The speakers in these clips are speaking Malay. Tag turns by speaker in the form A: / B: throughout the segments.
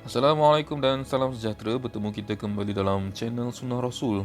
A: Assalamualaikum dan salam sejahtera. Bertemu kita kembali dalam channel Sunnah Rasul.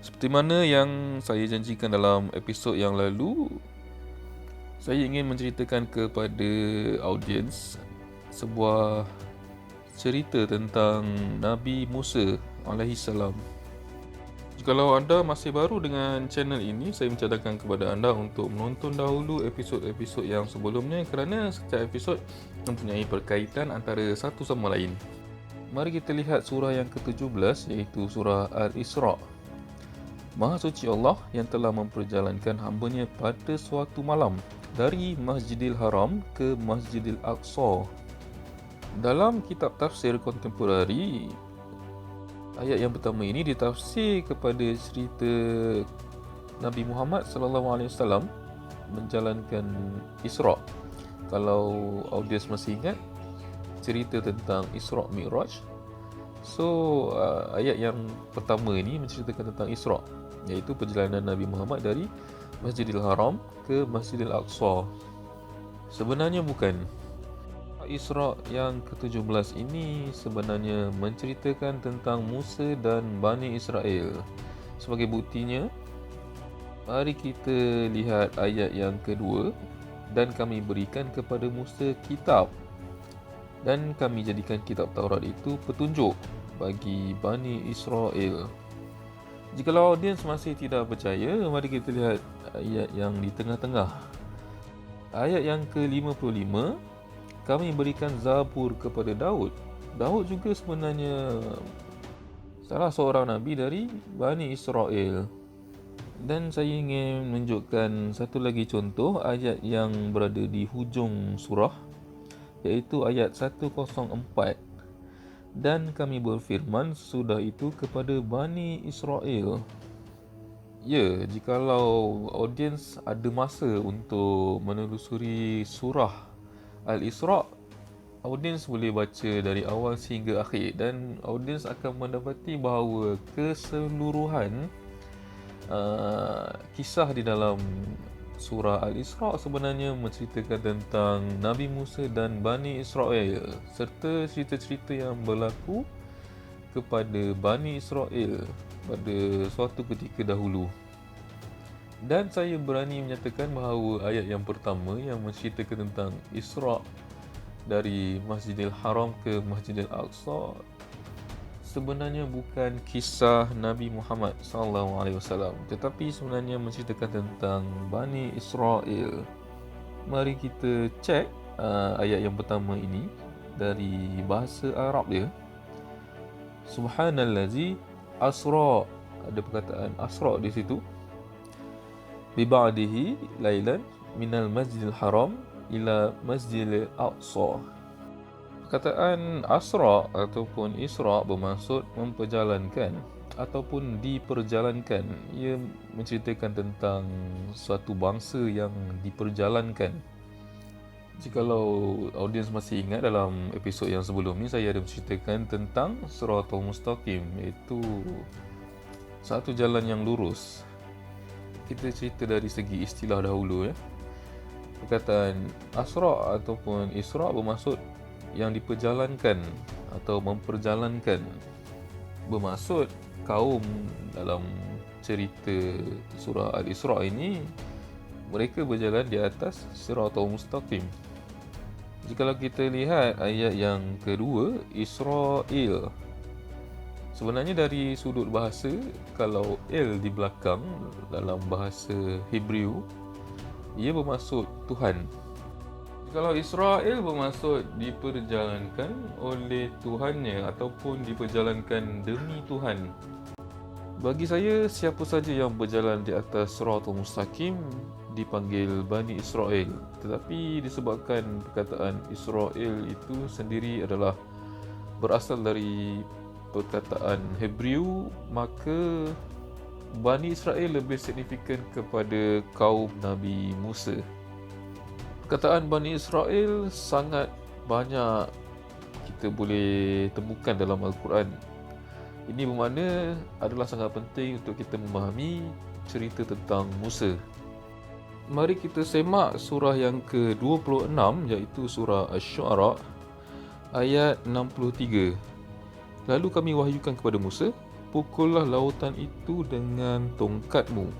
A: Seperti mana yang saya janjikan dalam episod yang lalu, saya ingin menceritakan kepada audiens sebuah cerita tentang Nabi Musa alaihissalam. Jikalau anda masih baru dengan channel ini, saya mencadangkan kepada anda untuk menonton dahulu episod-episod yang sebelumnya kerana setiap episod mempunyai perkaitan antara satu sama lain. Mari kita lihat surah yang ke-17 iaitu surah Al-Isra'. Maha suci Allah yang telah memperjalankan hamba-Nya pada suatu malam dari Masjidil Haram ke Masjidil Aqsa. Dalam kitab tafsir kontemporari, ayat yang pertama ini ditafsir kepada cerita Nabi Muhammad SAW menjalankan Isra'. Kalau audiens masih ingat cerita tentang Isra' Mi'raj, ayat yang pertama ini menceritakan tentang Isra', iaitu perjalanan Nabi Muhammad dari Masjidil Haram ke Masjidil Aqsa. Sebenarnya bukan. Isra' yang ke-17 ini sebenarnya menceritakan tentang Musa dan Bani Israel. Sebagai buktinya, mari kita lihat ayat yang kedua. Dan kami berikan kepada Musa kitab, dan kami jadikan kitab Taurat itu petunjuk bagi Bani Israel. Jikalau audiens masih tidak percaya, mari kita lihat ayat yang di tengah-tengah. Ayat yang ke-55, kami berikan Zabur kepada Daud. Daud juga sebenarnya salah seorang Nabi dari Bani Israel. Dan saya ingin menunjukkan satu lagi contoh ayat yang berada di hujung surah, iaitu ayat 104. Dan kami berfirman sudah itu kepada Bani Israel. Ya, jikalau audiens ada masa untuk menelusuri surah Al-Isra', audiens boleh baca dari awal sehingga akhir dan audiens akan mendapati bahawa keseluruhan kisah di dalam surah Al-Isra' sebenarnya menceritakan tentang Nabi Musa dan Bani Israel serta cerita-cerita yang berlaku kepada Bani Israel pada suatu ketika dahulu. Dan saya berani menyatakan bahawa ayat yang pertama yang menceritakan tentang Isra' dari Masjidil Haram ke Masjidil Aqsa sebenarnya bukan kisah Nabi Muhammad SAW, tetapi sebenarnya menceritakan tentang Bani Israel. Mari kita cek ayat yang pertama ini dari bahasa Arab dia. Subhanallazi asra, ada perkataan asra di situ. Bi ba'dihi lailan minal masjidil haram ila masjidil aqsa. Perkataan asra ataupun isra bermaksud memperjalankan ataupun diperjalankan. Ia menceritakan tentang suatu bangsa yang diperjalankan. Jikalau audiens masih ingat dalam episod yang sebelum ni, saya ada menceritakan tentang Siratal Mustaqim, iaitu satu jalan yang lurus. Kita cerita dari segi istilah dahulu ya. Perkataan asra ataupun isra bermaksud yang diperjalankan atau memperjalankan. Bermaksud kaum dalam cerita surah Al-Isra' ini mereka berjalan di atas Siratal Mustaqim. Jikalau kita lihat ayat yang kedua, Israel. Sebenarnya dari sudut bahasa, kalau il di belakang dalam bahasa Hebrew, ia bermaksud Tuhan. Kalau Israel bermaksud diperjalankan oleh Tuhannya ataupun diperjalankan demi Tuhan. Bagi saya, siapa saja yang berjalan di atas Siratal Mustaqim dipanggil Bani Israel. Tetapi disebabkan perkataan Israel itu sendiri adalah berasal dari perkataan Hebrew, maka Bani Israel lebih signifikan kepada kaum Nabi Musa. Perkataan Bani Israel sangat banyak kita boleh temukan dalam Al-Quran. Ini bermakna adalah sangat penting untuk kita memahami cerita tentang Musa. Mari kita semak surah yang ke-26 iaitu surah Asy-Syu'ara. Ayat 63. Lalu kami wahyukan kepada Musa, pukullah lautan itu dengan tongkatmu.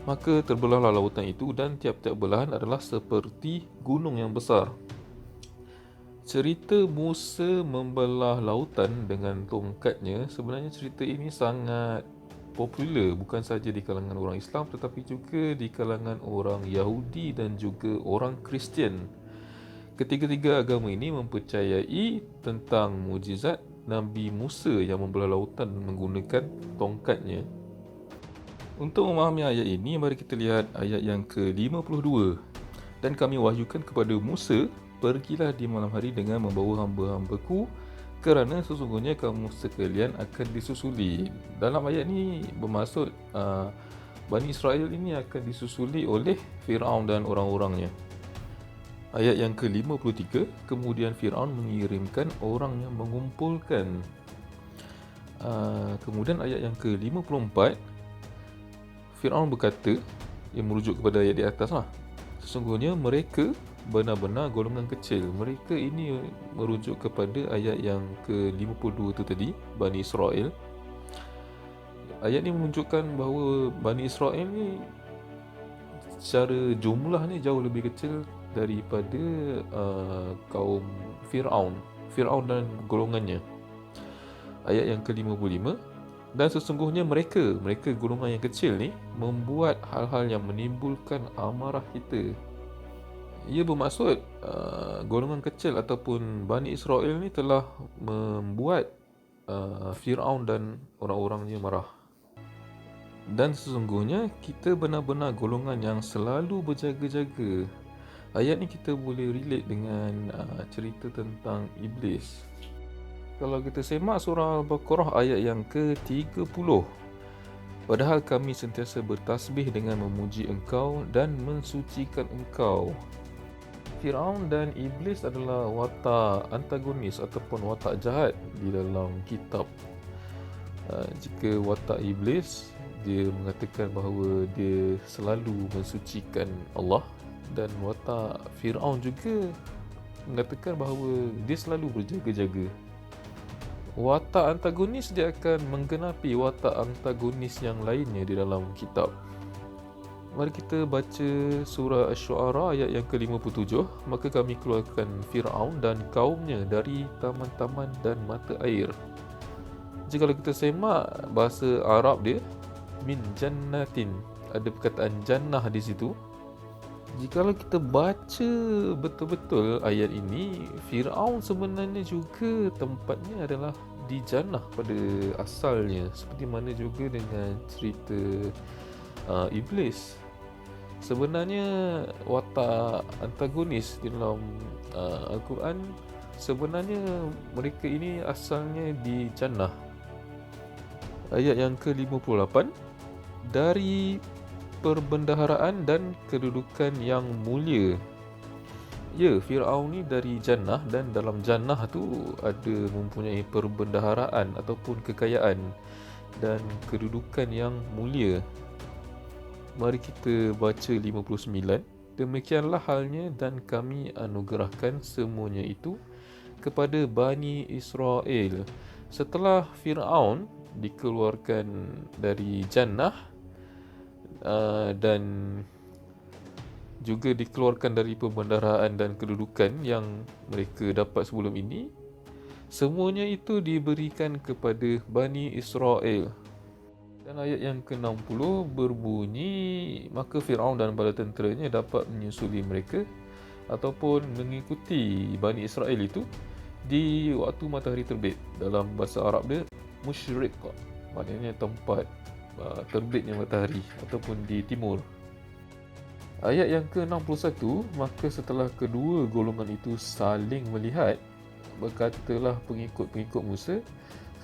A: Maka terbelahlah lautan itu dan tiap-tiap belahan adalah seperti gunung yang besar. Cerita Musa membelah lautan dengan tongkatnya, sebenarnya cerita ini sangat popular bukan sahaja di kalangan orang Islam tetapi juga di kalangan orang Yahudi dan juga orang Kristian. Ketiga-tiga agama ini mempercayai tentang mukjizat Nabi Musa yang membelah lautan menggunakan tongkatnya. Untuk memahami ayat ini, mari kita lihat ayat yang ke-52. Dan kami wahyukan kepada Musa, pergilah di malam hari dengan membawa hamba-hambaku, kerana sesungguhnya kamu sekalian akan disusuli. Dalam ayat ini bermaksud Bani Israel ini akan disusuli oleh Firaun dan orang-orangnya. Ayat yang ke-53, kemudian Firaun mengirimkan orang yang mengumpulkan. Kemudian ayat yang ke-54, Firaun berkata, yang merujuk kepada ayat di atas lah, sesungguhnya mereka benar-benar golongan kecil. Mereka ini merujuk kepada ayat yang ke-52 tu tadi, Bani Israel. Ayat ni menunjukkan bahawa Bani Israel ni secara jumlah ni jauh lebih kecil daripada kaum Firaun dan golongannya. Ayat yang ke-55, dan sesungguhnya mereka golongan yang kecil ni membuat hal-hal yang menimbulkan amarah kita. Ia bermaksud golongan kecil ataupun Bani Israel ni telah membuat Firaun dan orang-orangnya marah. Dan sesungguhnya kita benar-benar golongan yang selalu berjaga-jaga. Ayat ni kita boleh relate dengan cerita tentang Iblis. Kalau kita semak surah Al-Baqarah ayat yang ke-30, padahal kami sentiasa bertasbih dengan memuji engkau dan mensucikan engkau. Firaun dan Iblis adalah watak antagonis ataupun watak jahat di dalam kitab. Jika watak Iblis, dia mengatakan bahawa dia selalu mensucikan Allah, dan watak Firaun juga mengatakan bahawa dia selalu berjaga-jaga. Watak antagonis dia akan menggenapi watak antagonis yang lainnya di dalam kitab. Mari kita baca surah Asy-Syu'ara ayat yang ke-57. Maka kami keluarkan Firaun dan kaumnya dari taman-taman dan mata air. Jika kalau kita semak bahasa Arab dia, min jannatin, ada perkataan jannah di situ. Jikalau kita baca betul-betul ayat ini, Firaun sebenarnya juga tempatnya adalah di jannah pada asalnya, seperti mana juga dengan cerita Iblis. Sebenarnya watak antagonis di dalam Al-Quran, sebenarnya mereka ini asalnya di jannah. Ayat yang ke-58, dari perbendaharaan dan kedudukan yang mulia. Ya, Firaun ni dari jannah, dan dalam jannah tu ada mempunyai perbendaharaan ataupun kekayaan dan kedudukan yang mulia. Mari kita baca 59. Demikianlah halnya dan kami anugerahkan semuanya itu kepada Bani Israel. Setelah Firaun dikeluarkan dari jannah dan juga dikeluarkan dari perbendaharaan dan kedudukan yang mereka dapat sebelum ini, semuanya itu diberikan kepada Bani Israel. Dan ayat yang ke-60 berbunyi, maka Firaun dan bala tenteranya dapat menyusuli mereka ataupun mengikuti Bani Israel itu di waktu matahari terbit. Dalam bahasa Arab dia musyriq, maknanya tempat terbitnya matahari ataupun di timur. Ayat yang ke-61, maka setelah kedua golongan itu saling melihat, berkatalah pengikut-pengikut Musa,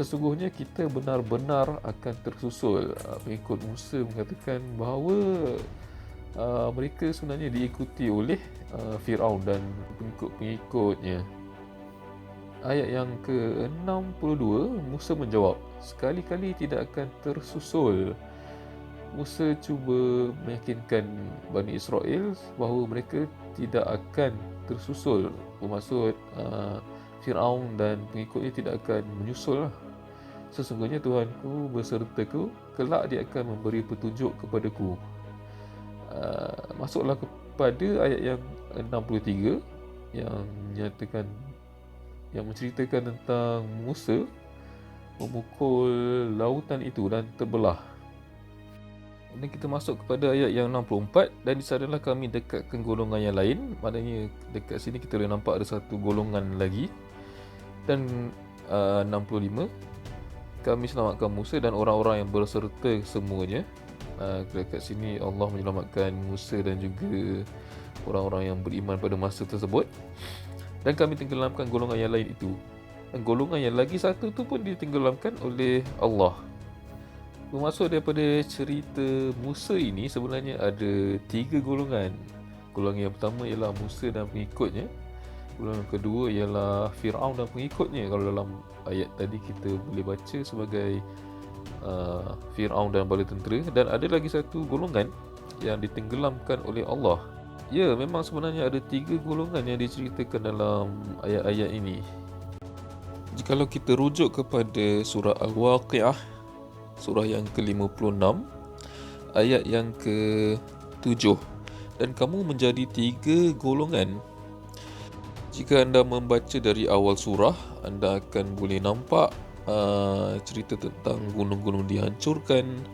A: sesungguhnya kita benar-benar akan tersusul. Pengikut Musa mengatakan bahawa mereka sebenarnya diikuti oleh Firaun dan pengikut-pengikutnya. Ayat yang ke-62, Musa menjawab, sekali-kali tidak akan tersusul. Musa cuba meyakinkan Bani Israel bahawa mereka tidak akan tersusul. Bermaksud Firaun dan pengikutnya tidak akan menyusul lah. Sesungguhnya Tuhanku besertaku, kelak dia akan memberi petunjuk kepadaku. Masuklah kepada ayat yang 63 yang menyatakan, yang menceritakan tentang Musa memukul lautan itu dan terbelah. Dan kita masuk kepada ayat yang 64, dan di sanalah kami dekatkan golongan yang lain. Maknanya dekat sini kita boleh nampak ada satu golongan lagi. Dan 65, kami selamatkan Musa dan orang-orang yang berserta semuanya. Dekat sini Allah menyelamatkan Musa dan juga orang-orang yang beriman pada masa tersebut. Dan kami tenggelamkan golongan yang lain itu. Dan golongan yang lagi satu tu pun ditenggelamkan oleh Allah. Bermaksud daripada cerita Musa ini sebenarnya ada 3 golongan. Golongan yang pertama ialah Musa dan pengikutnya. Golongan kedua ialah Firaun dan pengikutnya. Kalau dalam ayat tadi kita boleh baca sebagai Firaun dan bala tentera. Dan ada lagi satu golongan yang ditenggelamkan oleh Allah. Ya, memang sebenarnya ada 3 golongan yang diceritakan dalam ayat-ayat ini. Jikalau kita rujuk kepada surah Al-Waqi'ah, surah yang ke-56, ayat yang ke-7. Dan kamu menjadi 3 golongan. Jika anda membaca dari awal surah, anda akan boleh nampak cerita tentang gunung-gunung dihancurkan,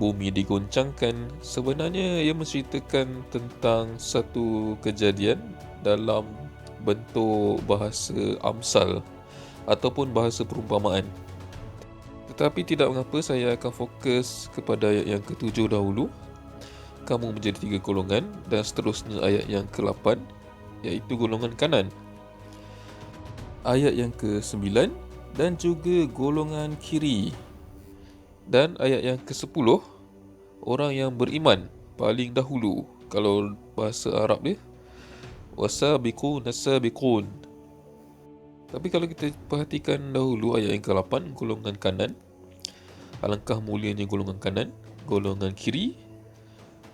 A: bumi digoncangkan. Sebenarnya ia menceritakan tentang satu kejadian dalam bentuk bahasa amsal ataupun bahasa perumpamaan. Tetapi tidak mengapa, saya akan fokus kepada ayat yang ke-7 dahulu. Kamu menjadi 3 golongan, dan seterusnya ayat yang ke-8, iaitu golongan kanan. Ayat yang ke-9, dan juga golongan kiri. Dan ayat yang ke-10, orang yang beriman paling dahulu. Kalau bahasa Arab dia, wasabiqun as-sabiqun. Tapi kalau kita perhatikan dahulu ayat yang ke-8, golongan kanan. Alangkah mulianya golongan kanan. Golongan kiri,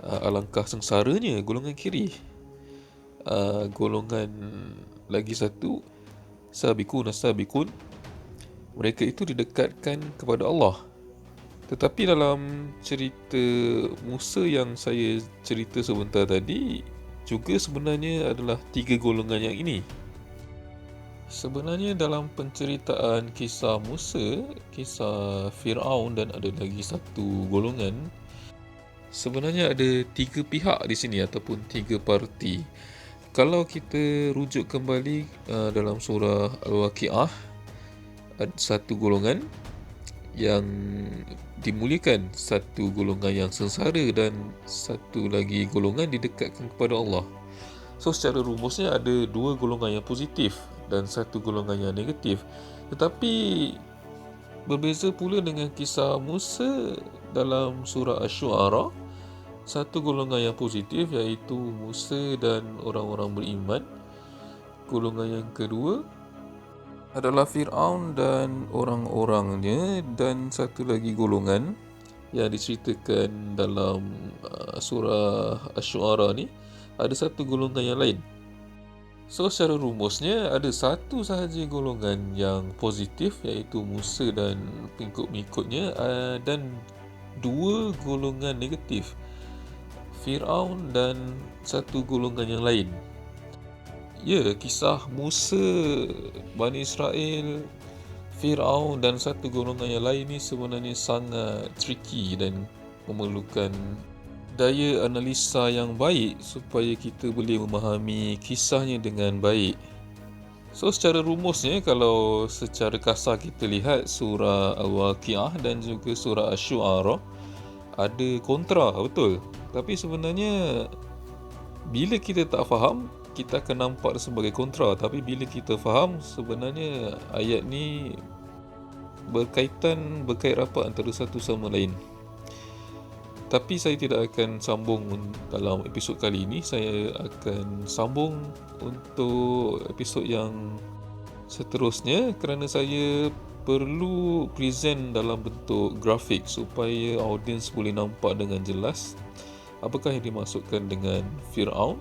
A: alangkah sengsaranya golongan kiri. Golongan lagi satu, sabiqun as-sabiqun, mereka itu didekatkan kepada Allah. Tetapi dalam cerita Musa yang saya cerita sebentar tadi, juga sebenarnya adalah 3 golongan yang ini. Sebenarnya dalam penceritaan kisah Musa, kisah Firaun dan ada lagi satu golongan, sebenarnya ada 3 pihak di sini ataupun 3 parti. Kalau kita rujuk kembali dalam surah Al-Waqi'ah, ada satu golongan yang dimuliakan, satu golongan yang sengsara, dan satu lagi golongan didekatkan kepada Allah. So secara rumusnya ada 2 golongan yang positif dan satu golongan yang negatif. Tetapi berbeza pula dengan kisah Musa dalam surah Asy-Syu'ara. Satu golongan yang positif iaitu Musa dan orang-orang beriman. Golongan yang kedua adalah Firaun dan orang-orangnya, dan satu lagi golongan yang diceritakan dalam surah Asy-Syu'ara ni, ada satu golongan yang lain. So secara rumusnya ada satu sahaja golongan yang positif iaitu Musa dan pengikut-pengikutnya, dan 2 golongan negatif, Firaun dan satu golongan yang lain. Ya, kisah Musa, Bani Israel, Firaun dan satu golongan yang lain ni sebenarnya sangat tricky dan memerlukan daya analisa yang baik supaya kita boleh memahami kisahnya dengan baik. So secara rumusnya, kalau secara kasar kita lihat surah Al-Waqi'ah dan juga surah Asy-Syu'ara ada kontra, betul. Tapi sebenarnya bila kita tak faham, kita akan nampak sebagai kontra. Tapi bila kita faham, sebenarnya ayat ni berkait rapat antara satu sama lain. Tapi saya tidak akan sambung dalam episod kali ini. Saya akan sambung untuk episod yang seterusnya, kerana saya perlu present dalam bentuk grafik supaya audiens boleh nampak dengan jelas apakah yang dimaksudkan dengan Firaun,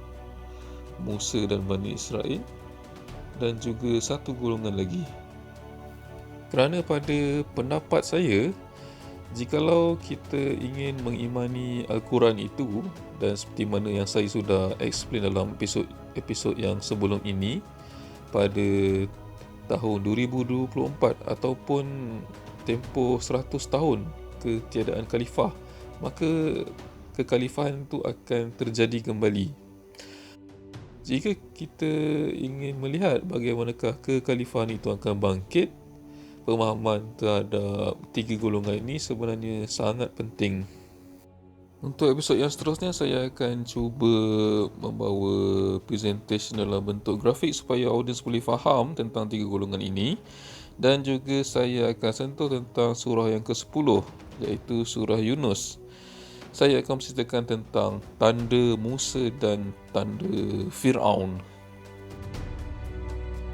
A: Musa dan Bani Israel, dan juga satu golongan lagi. Kerana pada pendapat saya, jikalau kita ingin mengimani Al-Quran itu, dan seperti mana yang saya sudah explain dalam episod yang sebelum ini, pada tahun 2024 ataupun tempoh 100 tahun ketiadaan khalifah, maka kekhalifahan itu akan terjadi kembali. Jika kita ingin melihat bagaimanakah kekhalifahan itu akan bangkit, pemahaman terhadap tiga golongan ini sebenarnya sangat penting. Untuk episod yang seterusnya, saya akan cuba membawa presentation dalam bentuk grafik supaya audiens boleh faham tentang tiga golongan ini. Dan juga saya akan sentuh tentang surah yang ke-10, iaitu surah Yunus. Saya akan menceritakan tentang tanda Musa dan tanda Fir'aun.